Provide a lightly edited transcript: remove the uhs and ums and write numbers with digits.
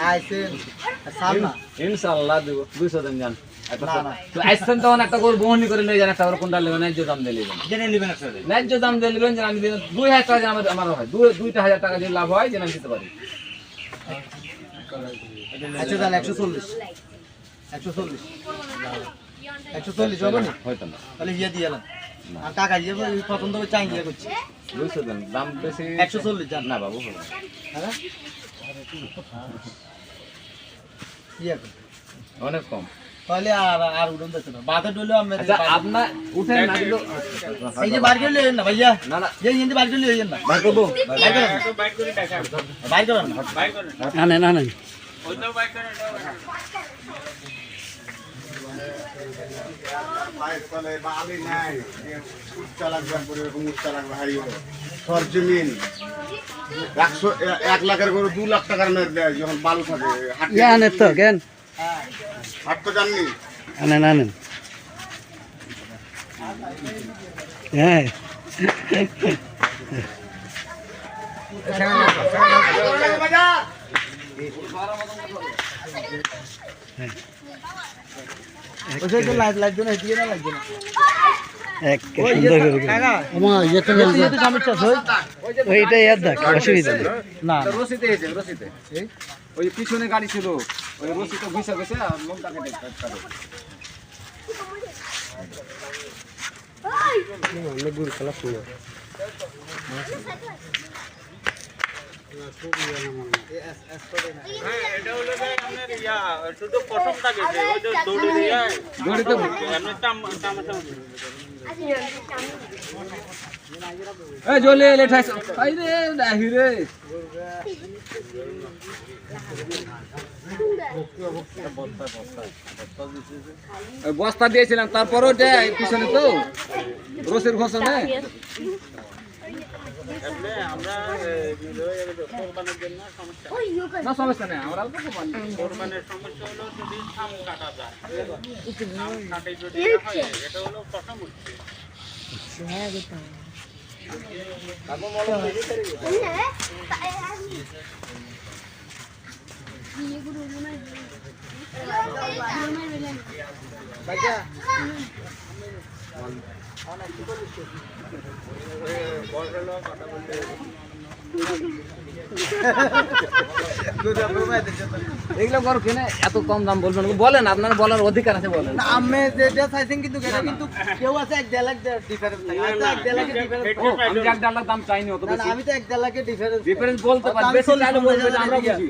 আইছেন সাল না ইনশাআল্লাহ দেব 200 দিন জান তো আইছেন তখন একটা করে বহনি করে লই যান একটা করে কোনটা নেবেন ন্যায্য দাম দিয়ে নেবেন জেনে নেবেন আসলে ন্যায্য দাম দিয়ে নেবেন যে আমি 2000 টাকা যেন আমার হয় 2000 টাকা যদি লাভ হয় যেন আমি দিতে পারি আচ্ছা তাহলে 140 হবে না হয়তো না তাহলে ইয়ে দিয়ে এলাম আর টাকা দিয়ে প্রথম থেকে চাই দিয়ে করছি 200 দিন দাম বেশি 140 জান না বাবু হবে না। হ্যাঁ ইয়ে অনেক কম তাহলে আর উড়ন যাচ্ছে না বাধা ডলে আমি আচ্ছা আপনার উঠেন না কিন্তু এই যে বার করে লইয়েন না ভাইয়া না না এই যে বার করে লইয়েন না ভাই করবো বার করেন না বাইক করে টাকা বার করেন না বাইক করে না ওইটাও বাইক করে সরজমিন 1 লাখের করে 2 লাখ টাকার মেরে দেয় যখন বালু থাকে আনেন তো কেন হাট তো জাননি আনেন হ্যাঁ ওই যে লাইট লাগবে না দিয়ে না লাগবে না এক সুন্দর করে কাকা আমার ইয়েতে যেহেতু সমস্যা হয় ওইটা ইয়াদ দেখ অসুবিধা নেই না রশিতে এসে রশিতে ওই পিছনে গাড়ি ছিল ওই রশিতে ঘুষা গেছে আর লোকটাকে দেখতে অনেক দূর খেলা শুরু হ্যাঁ এটা হলো যে আপনার ইয়া শুধু প্রথমটা গেছে ওই যে দৌড়ে দিয়া দড়িতে এমনি তামাশা এই জলে লেট আছে আই রে নাহি রে ওই বস্তা দিয়েছিলাম তারপরও পিছনে তো রসের ঘষণে এমনি আমরা কোরবানের জন্য সমস্যা না সমস্যা নেই আমরা অল্প পানি কোরবানের সমস্যা হলো যদি থাম কাটা যায় থাম কাটে যদি না হয় এটা হলো প্রথম হচ্ছে এগুলো করো কেন এত কম দাম বলবেন বলেন আপনার বলার অধিকার আছে বলেন আমি যেটা চাইছেন কিন্তু এটা কিন্তু কেউ আছে 1.5 লাখ ডিফারেন্স থাকে আমি তো 1.5 লাখের ডিফারেন্স আমি 1.5 লাখ দাম চাইনি অত না বেশি আমি তো 1.5 লাখের ডিফারেন্স ডিফারেন্স বলতে পারি বেশি চাইলে বলবে যে আমরা বুঝি